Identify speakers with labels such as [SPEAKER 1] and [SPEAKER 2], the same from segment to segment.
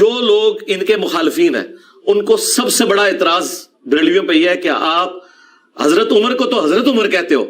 [SPEAKER 1] جو لوگ ان کے مخالفین ہیں ان کو سب سے بڑا اعتراض بریلویوں پہ یہ ہے کہ آپ حضرت عمر کو تو حضرت عمر کہتے ہو،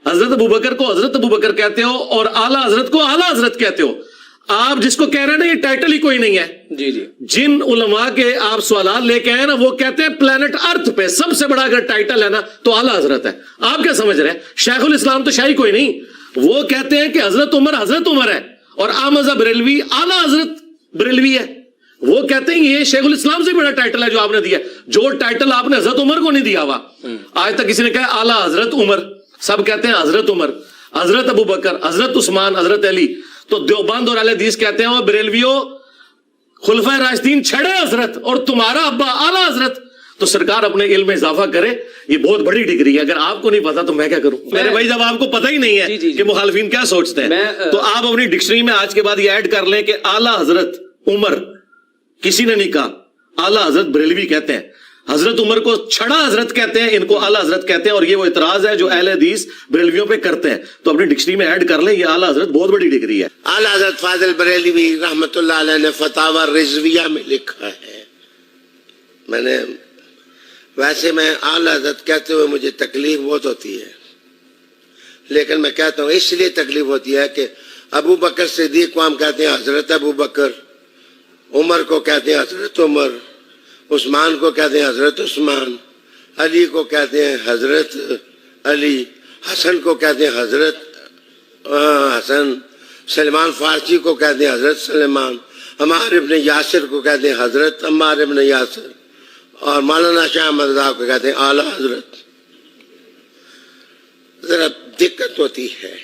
[SPEAKER 1] حضرت ابوبکر کو حضرت ابوبکر کہتے ہو، اور اعلیٰ حضرت کو اعلیٰ حضرت کہتے ہو۔ آپ جس کو کہہ رہے ہیں نا یہ ٹائٹل ہی کوئی نہیں ہے۔
[SPEAKER 2] جی جی،
[SPEAKER 1] جن علماء کے آپ سوالات لے کے آئے نا وہ کہتے ہیں پلانٹ ارتھ پہ سب سے بڑا اگر ٹائٹل ہے نا تو اعلیٰ حضرت ہے۔ آپ کیا سمجھ رہے ہیں؟ شیخ الاسلام تو شاہی کوئی نہیں، وہ کہتے ہیں کہ حضرت عمر ہے، اور احمد بریلوی اعلیٰ حضرت بریلوی ہے۔ وہ کہتے ہیں یہ شیخ الاسلام سے بڑا ٹائٹل ہے جو آپ نے دیا، جو ٹائٹل آپ نے حضرت عمر کو نہیں دیا ہوا۔ آج تک کسی نے کہا اعلیٰ حضرت عمر، سب کہتے ہیں حضرت عمر، حضرت ابوبکر، حضرت عثمان، حضرت علی۔ تو دیوبند اور اہل حدیث کہتے ہیں وہ بریلویوں خلفائے راشدین چھڑے حضرت اور تمہارا ابا اعلیٰ حضرت۔ تو سرکار اپنے علم میں اضافہ کرے، یہ بہت بڑی ڈگری ہے، اگر آپ کو نہیں پتا تو میں کیا کروں؟ میرے بھائی جب آپ کو پتہ ہی نہیں ہے کہ مخالفین کیا سوچتے ہیں تو آپ اپنی ڈکشنری میں آج کے بعد یہ ایڈ کر لیں کہ اعلیٰ حضرت عمر، کسی نے نہیں کہا، اعلیٰ حضرت بریلوی کہتے ہیں، حضرت عمر کو چھڑا حضرت کہتے ہیں، ان کو اعلیٰ حضرت کہتے ہیں، اور یہ وہ اعتراض ہے جو اہل حدیث بریلویوں پہ کرتے ہیں۔ تو اپنی ڈکشنری میں ایڈ کر لیں، یہ اعلیٰ حضرت بہت بڑی ڈگری ہے۔
[SPEAKER 3] اعلیٰ حضرت فاضل بریلوی رحمۃ اللہ علیہ نے فتاوی رضویہ میں لکھا ہے، ویسے میں اعلیٰ حضرت کہتے ہوئے مجھے تکلیف بہت ہوتی ہے، لیکن میں کہتا ہوں اس لیے تکلیف ہوتی ہے کہ ابو بکر صدیق کو ہم کہتے ہیں حضرت ابو بکر، عمر کو کہتے ہیں حضرت عمر، عثمان کو کہتے ہیں حضرت عثمان، علی کو کہتے ہیں حضرت علی، حسن کو کہتے ہیں حضرت حسن، سلمان فارسی کو کہتے ہیں حضرت سلمان، عمار ابن یاسر کو کہتے ہیں حضرت عمار ابن یاسر، اور مولانا شاہ احمد رضا کو کہتے ہیں اعلیٰ حضرت۔ ذرا دقت ہوتی ہے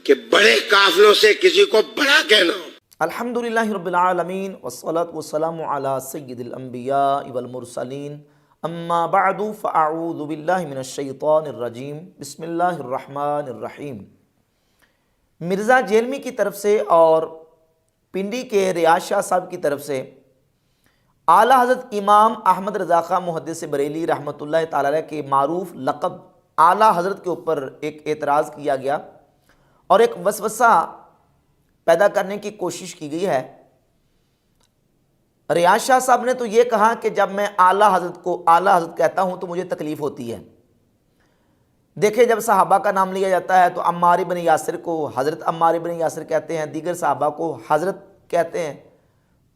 [SPEAKER 3] کہ بڑے قافلوں سے کسی کو بڑا کہنا ہو۔
[SPEAKER 2] الحمدللہ رب العالمین والصلاة والسلام علی سید الانبیاء والمرسلین، اما بعد فاعوذ باللہ من الشیطان الرجیم، بسم اللہ الرحمن الرحیم۔ مرزا جیلمی کی طرف سے اور پنڈی کے ریاض شاہ صاحب کی طرف سے اعلیٰ حضرت امام احمد رضا خان محدث بریلی رحمۃ اللہ تعالی علیہ کے معروف لقب اعلیٰ حضرت کے اوپر ایک اعتراض کیا گیا اور ایک وسوسہ پیدا کرنے کی کوشش کی گئی ہے۔ ریاض شاہ صاحب نے تو یہ کہا کہ جب میں اعلیٰ حضرت کو اعلیٰ حضرت کہتا ہوں تو مجھے تکلیف ہوتی ہے۔ دیکھیں جب صحابہ کا نام لیا جاتا ہے تو عمار بن یاسر کو حضرت عمار بن یاسر کہتے ہیں، دیگر صحابہ کو حضرت کہتے ہیں،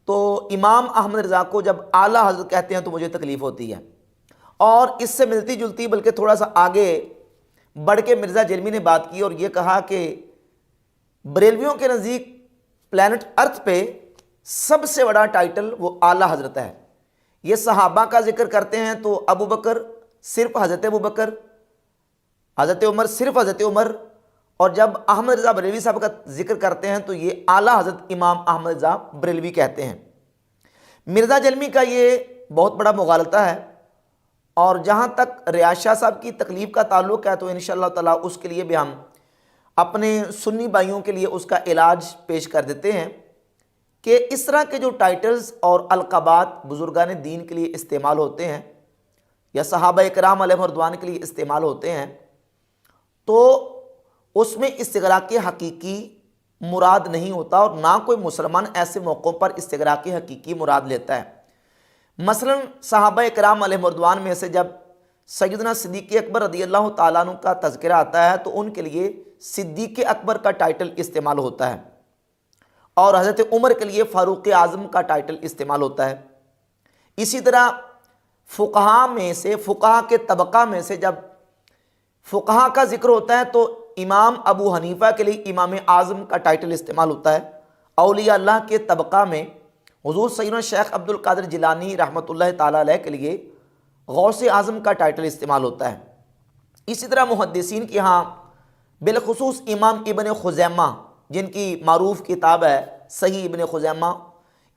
[SPEAKER 2] تو امام احمد رضا کو جب اعلیٰ حضرت کہتے ہیں تو مجھے تکلیف ہوتی ہے۔ اور اس سے ملتی جلتی بلکہ تھوڑا سا آگے بڑھ کے مرزا جیلمی نے بات کی اور یہ کہا کہ بریلویوں کے نزدیک پلانٹ ارتھ پہ سب سے بڑا ٹائٹل وہ اعلیٰ حضرت ہے۔ یہ صحابہ کا ذکر کرتے ہیں تو ابو بکر صرف حضرت ابو بکر، حضرت عمر صرف حضرت عمر، اور جب احمد رضا بریلوی صاحب کا ذکر کرتے ہیں تو یہ اعلیٰ حضرت امام احمد رضا بریلوی کہتے ہیں۔ مرزا جیلمی کا یہ بہت بڑا مغالطہ ہے، اور جہاں تک ریاض شاہ صاحب کی تکلیف کا تعلق ہے تو انشاءاللہ تعالیٰ اس کے لیے بھی ہم اپنے سنی بھائیوں کے لیے اس کا علاج پیش کر دیتے ہیں کہ اس طرح کے جو ٹائٹلز اور القابات بزرگان دین کے لیے استعمال ہوتے ہیں یا صحابہ اکرام علیہم رضوان کے لیے استعمال ہوتے ہیں تو اس میں استغراق حقیقی مراد نہیں ہوتا، اور نہ کوئی مسلمان ایسے موقعوں پر استغراق حقیقی مراد لیتا ہے۔ مثلا صحابہ اکرام علیہم رضوان میں سے جب سیدنا صدیق اکبر رضی اللہ تعالیٰ عنہ کا تذکرہ آتا ہے تو ان کے لیے صدیق اکبر کا ٹائٹل استعمال ہوتا ہے، اور حضرت عمر کے لیے فاروق اعظم کا ٹائٹل استعمال ہوتا ہے۔ اسی طرح فقہا میں سے، فقہا کے طبقہ میں سے جب فقہا کا ذکر ہوتا ہے تو امام ابو حنیفہ کے لیے امام اعظم کا ٹائٹل استعمال ہوتا ہے۔ اولیاء اللہ کے طبقہ میں حضور سیدنا شیخ عبد القادر جیلانی رحمۃ اللہ تعالیٰ علیہ کے لیے غوث اعظم کا ٹائٹل استعمال ہوتا ہے۔ اسی طرح محدثین کے ہاں بالخصوص امام ابن خزیمہ جن کی معروف کتاب ہے صحیح ابن خزیمہ،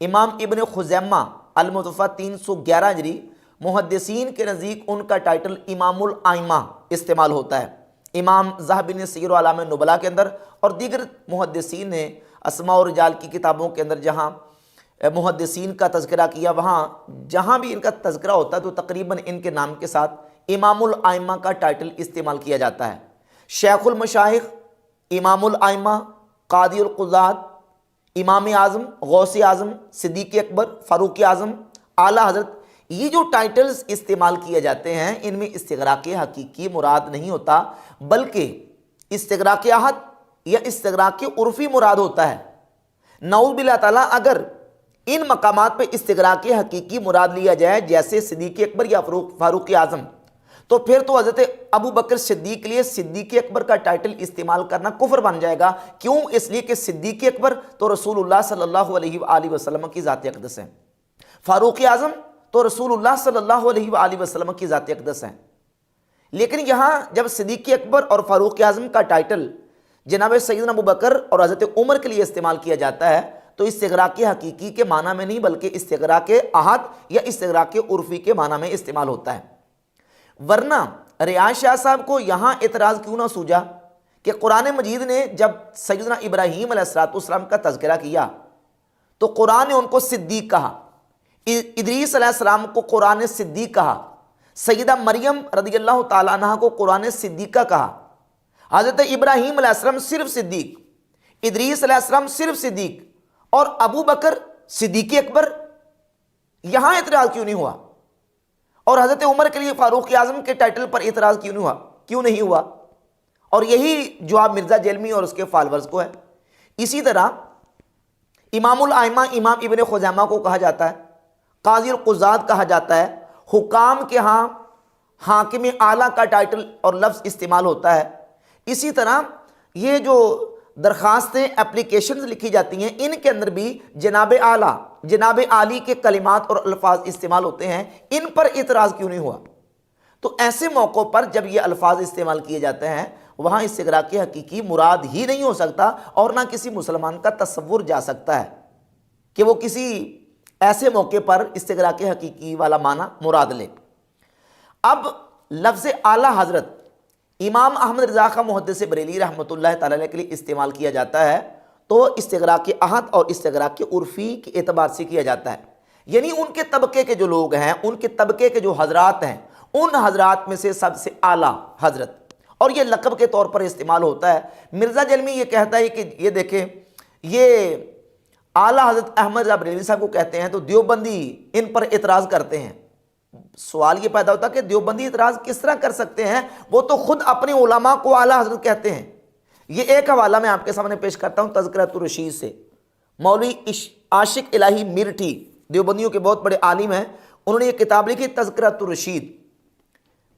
[SPEAKER 2] امام ابن خزیمہ المتوفیٰ 311 ہجری، محدثین کے نزدیک ان کا ٹائٹل امام الائمہ استعمال ہوتا ہے۔ امام ذہبی نے سیر و اعلام نبلاء کے اندر اور دیگر محدثین نے اسماء و رجال کی کتابوں کے اندر جہاں محدثین کا تذکرہ کیا وہاں جہاں بھی ان کا تذکرہ ہوتا ہے تو تقریباً ان کے نام کے ساتھ امام الائمہ کا ٹائٹل استعمال کیا جاتا ہے۔ شیخ المشائخ، امام الائمہ، قاضی القضات، امام اعظم، غوث اعظم، صدیق اکبر، فاروق اعظم، اعلیٰ حضرت، یہ جو ٹائٹلز استعمال کیے جاتے ہیں ان میں استغراق حقیقی مراد نہیں ہوتا، بلکہ استغراق احد یا استغراق عرفی مراد ہوتا ہے۔ نعوذ باللہ تعالیٰ اگر ان مقامات پہ استغراق حقیقی مراد لیا جائے جیسے صدیق اکبر یا فاروق اعظم، تو پھر تو حضرت ابو بکر صدیق کے لیے صدیق اکبر کا ٹائٹل استعمال کرنا کفر بن جائے گا۔ کیوں؟ اس لیے کہ صدیق اکبر تو رسول اللہ صلی اللہ علیہ وآلہ وسلم کی ذات اقدس ہے، فاروق اعظم تو رسول اللہ صلی اللہ علیہ وآلہ وسلم کی ذات اقدس ہے۔ لیکن یہاں جب صدیق اکبر اور فاروق اعظم کا ٹائٹل جناب سیدنا ابو بکر اور حضرت عمر کے لیے استعمال کیا جاتا ہے تو استغراق حقیقی کے معنی میں نہیں بلکہ استغراق احد یا استغراق عرفی کے معنی میں استعمال ہوتا ہے۔ ورنہ ریاض شاہ صاحب کو یہاں اعتراض کیوں نہ سوجا کہ قرآن مجید نے جب سیدنا ابراہیم علیہ السلام کا تذکرہ کیا تو قرآن نے ان کو صدیق کہا، ادریس علیہ السلام کو قرآن نے صدیق کہا، سیدہ مریم رضی اللہ تعالیٰ عنہ کو قرآن نے صدیقہ کہا، حضرت ابراہیم علیہ السلام صرف صدیق، ادریس علیہ السلام صرف صدیق، اور ابو بکر صدیق اکبر۔ یہاں اعتراض کیوں نہیں ہوا؟ اور حضرت عمر کے لیے فاروق اعظم کے ٹائٹل پر اعتراض کیوں نہیں ہوا؟ اور یہی جواب مرزا جیلمی اور اس کے فالورز کو ہے۔ اسی طرح امام الائمہ امام ابن خزیمہ کو کہا جاتا ہے، قاضی القضات کہا جاتا ہے، حکام کے ہاں حاکم اعلیٰ کا ٹائٹل اور لفظ استعمال ہوتا ہے۔ اسی طرح یہ جو درخواستیں اپلیکیشنز لکھی جاتی ہیں ان کے اندر بھی جناب اعلیٰ جناب عالی کے کلمات اور الفاظ استعمال ہوتے ہیں، ان پر اعتراض کیوں نہیں ہوا؟ تو ایسے موقعوں پر جب یہ الفاظ استعمال کیے جاتے ہیں وہاں استغراق حقیقی مراد ہی نہیں ہو سکتا، اور نہ کسی مسلمان کا تصور جا سکتا ہے کہ وہ کسی ایسے موقع پر استغراق حقیقی والا معنی مراد لے۔ اب لفظ اعلیٰ حضرت امام احمد رضا خان محدث بریلی رحمۃ اللہ تعالی علیہ کے لیے استعمال کیا جاتا ہے تو استغراق احد اور استغراق عرفی کے اعتبار سے کیا جاتا ہے، یعنی ان کے طبقے کے جو لوگ ہیں، ان کے طبقے کے جو حضرات ہیں، ان حضرات میں سے سب سے اعلیٰ حضرت، اور یہ لقب کے طور پر استعمال ہوتا ہے۔ مرزا جلمی یہ کہتا ہے کہ یہ دیکھیں یہ اعلیٰ حضرت احمد رضا بریلوی صاحب کو کہتے ہیں تو دیوبندی ان پر اعتراض کرتے ہیں۔ سوال یہ پیدا ہوتا کہ دیوبندی اعتراض کس طرح کر سکتے ہیں؟ وہ تو خود اپنے علماء کو اعلیٰ حضرت کہتے ہیں۔ یہ ایک حوالہ میں آپ کے سامنے پیش کرتا ہوں تذکرۃ الرشید سے۔ مولوی عاشق الہی میرٹھی دیوبندیوں کے بہت بڑے عالم ہیں، انہوں نے یہ کتاب لکھی تذکرۃ الرشید۔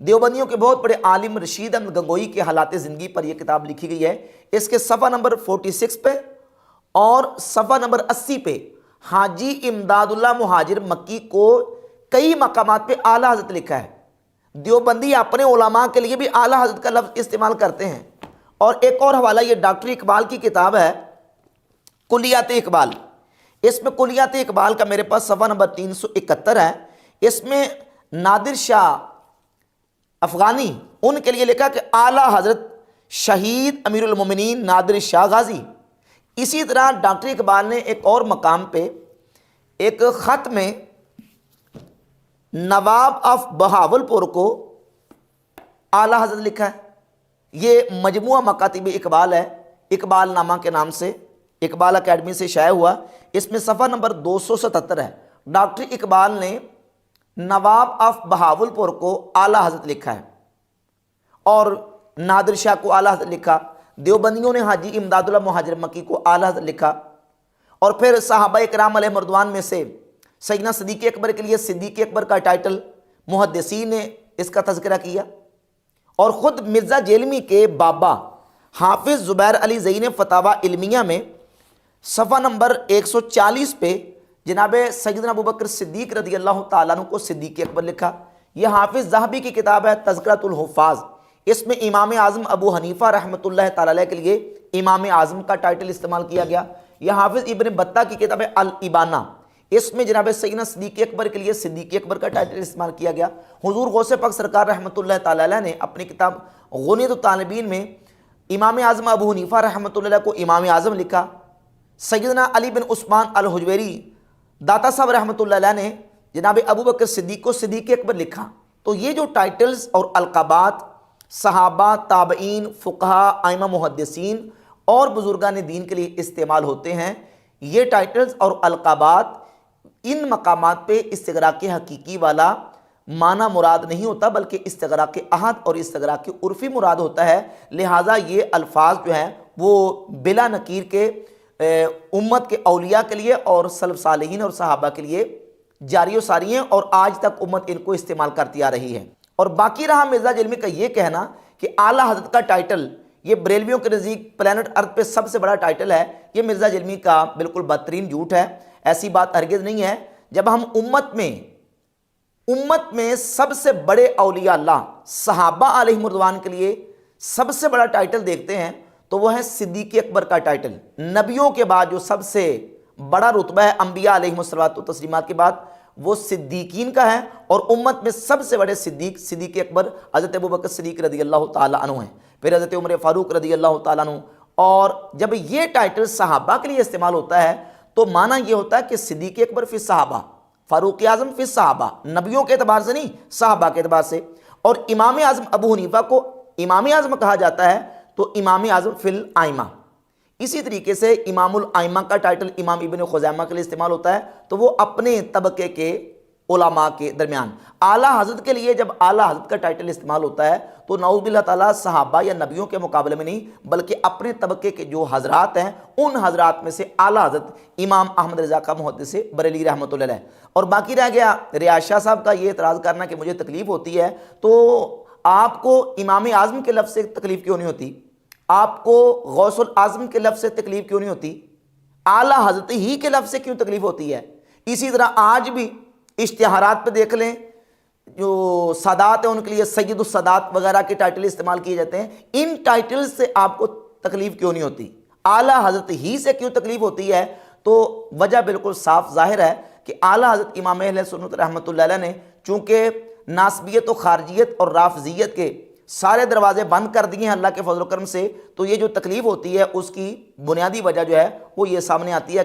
[SPEAKER 2] دیوبندیوں کے بہت بڑے عالم رشید احمد گنگوئی کے حالات زندگی پر یہ کتاب لکھی گئی ہے۔ اس کے صفحہ نمبر 46 پہ اور صفحہ نمبر 80 پہ حاجی امداد اللہ مہاجر مکی کو کئی مقامات پہ اعلیٰ حضرت لکھا ہے۔ دیوبندی اپنے علماء کے لیے بھی اعلیٰ حضرت کا لفظ استعمال کرتے ہیں۔ اور ایک اور حوالہ یہ ڈاکٹر اقبال کی کتاب ہے کلیات اقبال، اس میں کلیات اقبال کا میرے پاس صفحہ نمبر 371 ہے۔ اس میں نادر شاہ افغانی ان کے لیے لکھا کہ اعلیٰ حضرت شہید امیر المومنین نادر شاہ غازی۔ اسی طرح ڈاکٹر اقبال نے ایک اور مقام پہ ایک خط میں نواب آف بہاولپور کو اعلیٰ حضرت لکھا ہے۔ یہ مجموعہ مکاتب اقبال ہے، اقبال نامہ کے نام سے اقبال اکیڈمی سے شائع ہوا۔ اس میں صفحہ نمبر 277 ہے۔ ڈاکٹر اقبال نے نواب آف بہاولپور کو اعلیٰ حضرت لکھا ہے اور نادر شاہ کو اعلیٰ حضرت لکھا۔ دیوبندیوں نے حاجی امداد اللہ مہاجر مکی کو اعلیٰ حضرت لکھا، اور پھر صحابہ اکرام علیہ مردوان میں سے سیدنا صدیق اکبر کے لیے صدیق اکبر کا ٹائٹل محدثین نے اس کا تذکرہ کیا، اور خود مرزا جیلمی کے بابا حافظ زبیر علی زئی نے فتاوی علمیہ میں صفحہ نمبر 140 پہ جناب سیدنا ابوبکر صدیق رضی اللہ تعالیٰ عنہ کو صدیق اکبر لکھا۔ یہ حافظ ذہبی کی کتاب ہے تذکرۃ الحفاظ، اس میں امام اعظم ابو حنیفہ رحمۃ اللہ تعالیٰ علیہ کے لیے امام اعظم کا ٹائٹل استعمال کیا گیا۔ یہ حافظ ابن بطہ کی کتاب ہے الابانہ، اس میں جناب سیدنا صدیق اکبر کے لیے صدیق اکبر کا ٹائٹل استعمال کیا گیا۔ حضور غوث پاک سرکار رحمۃ اللہ تعالیٰ علیہ نے اپنی کتاب غنیۃ الطالبین میں امام اعظم ابو حنیفہ رحمۃ اللہ علیہ کو امام اعظم لکھا۔ سیدنا علی بن عثمان الحجویری داتا صاحب رحمۃ اللہ علیہ نے جناب ابوبکر صدیق کو صدیق اکبر لکھا۔ تو یہ جو ٹائٹلز اور القابات صحابہ، تابعین، فقہا، ائمہ محدثین اور بزرگان دین کے لیے استعمال ہوتے ہیں، یہ ٹائٹلز اور القابات ان مقامات پہ استغراق حقیقی والا معنی مراد نہیں ہوتا، بلکہ استغراق عہد اور استغراق عرفی مراد ہوتا ہے۔ لہٰذا یہ الفاظ جو ہیں وہ بلا نکیر کے امت کے اولیاء کے لیے اور سلف صالحین اور صحابہ کے لیے جاری و ساری ہیں، اور آج تک امت ان کو استعمال کرتی آ رہی ہے۔ اور باقی رہا مرزا جلمی کا یہ کہنا کہ اعلیٰ حضرت کا ٹائٹل یہ بریلویوں کے نزدیک پلانٹ ارتھ پہ سب سے بڑا ٹائٹل ہے، یہ مرزا جلمی کا بالکل بدترین جھوٹ ہے، ایسی بات ہرگز نہیں ہے۔ جب ہم امت میں سب سے بڑے اولیاء اللہ صحابہ علیہم رضوان کے لیے سب سے بڑا ٹائٹل دیکھتے ہیں تو وہ ہے صدیق اکبر کا ٹائٹل۔ نبیوں کے بعد جو سب سے بڑا رتبہ ہے انبیاء علیہم الصلوۃ والتسلیمات کے بعد، وہ صدیقین کا ہے، اور امت میں سب سے بڑے صدیق اکبر حضرت ابوبکر صدیق رضی اللہ تعالیٰ عنہ ہیں، پھر حضرت عمر فاروق رضی اللہ تعالیٰ عنہ۔ اور جب یہ ٹائٹل صحابہ کے لیے استعمال ہوتا ہے تو معنی یہ ہوتا ہے کہ صدیق اکبر فی صحابہ، فاروق اعظم فی صحابہ، نبیوں کے اعتبار سے نہیں، صحابہ کے اعتبار سے۔ اور امام اعظم ابو حنیفہ کو امام اعظم کہا جاتا ہے تو امام اعظم فی الائمہ۔ اسی طریقے سے امام الائمہ کا ٹائٹل امام ابن خزیمہ کے لیے استعمال ہوتا ہے تو وہ اپنے طبقے کے علماء کے درمیان۔ اعلیٰ حضرت کے لیے جب اعلیٰ حضرت کا ٹائٹل استعمال ہوتا ہے تو نعوذ باللہ تعالیٰ صحابہ یا نبیوں کے مقابلے میں نہیں، بلکہ اپنے طبقے کے جو حضرات ہیں ان حضرات میں سے اعلیٰ حضرت امام احمد رضا خاں محدث بریلوی رحمۃ اللہ علیہ۔ اور باقی رہ گیا ریاض شاہ صاحب کا یہ اعتراض کرنا کہ مجھے تکلیف ہوتی ہے، تو آپ کو امام اعظم کے لفظ سے تکلیف کیوں نہیں ہوتی؟ آپ کو غوث الاعظم کے لفظ سے تکلیف کیوں نہیں ہوتی؟ اعلیٰ حضرت ہی کے لفظ سے کیوں تکلیف ہوتی ہے؟ اسی طرح آج بھی اشتہارات پہ دیکھ لیں، جو سادات ہیں ان کے لیے سید السادات وغیرہ کے ٹائٹل استعمال کیے جاتے ہیں، ان ٹائٹل سے آپ کو تکلیف کیوں نہیں ہوتی؟ اعلیٰ حضرت ہی سے کیوں تکلیف ہوتی ہے؟ تو وجہ بالکل صاف ظاہر ہے کہ اعلیٰ حضرت امام اہل سنت رحمۃ اللہ علیہ نے چونکہ ناسبیت و خارجیت اور رافضیت کے سارے دروازے بند کر دیے ہیں اللہ کے فضل و کرم سے، تو یہ جو تکلیف ہوتی ہے اس کی بنیادی وجہ جو ہے وہ یہ سامنے آتی ہے